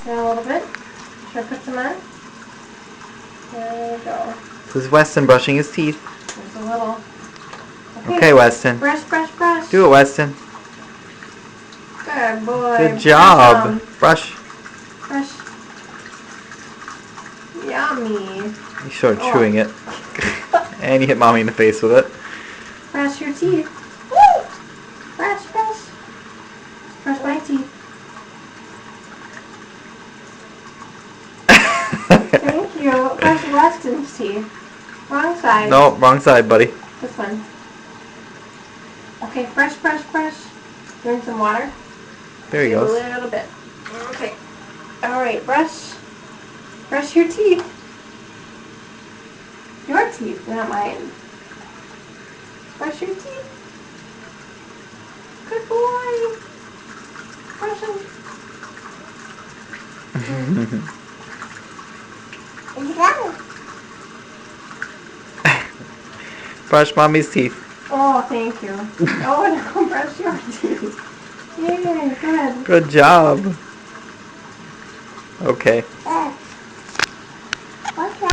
And a little bit. Should I put some on? There we go. This is Weston brushing his teeth. There's a little. Okay, Weston. Brush, brush, brush. Do it, Weston. Good boy. Good job. Brush. Brush. Yummy. You started chewing it. And you hit Mommy in the face with it. Brush your teeth. Woo! Brush, brush. Brush my teeth. Thank you. Brush Weston's teeth. Wrong side. No, wrong side, buddy. This one. Okay, brush, brush, brush. Drink some water. There he goes. A little bit. Okay. Alright, brush. Brush your teeth. Your teeth, not mine. Brush your teeth. Good boy. Brush them. You got it. Brush Mommy's teeth. Oh, thank you. Oh, no, brush your teeth. Yay, good. Good job. Okay.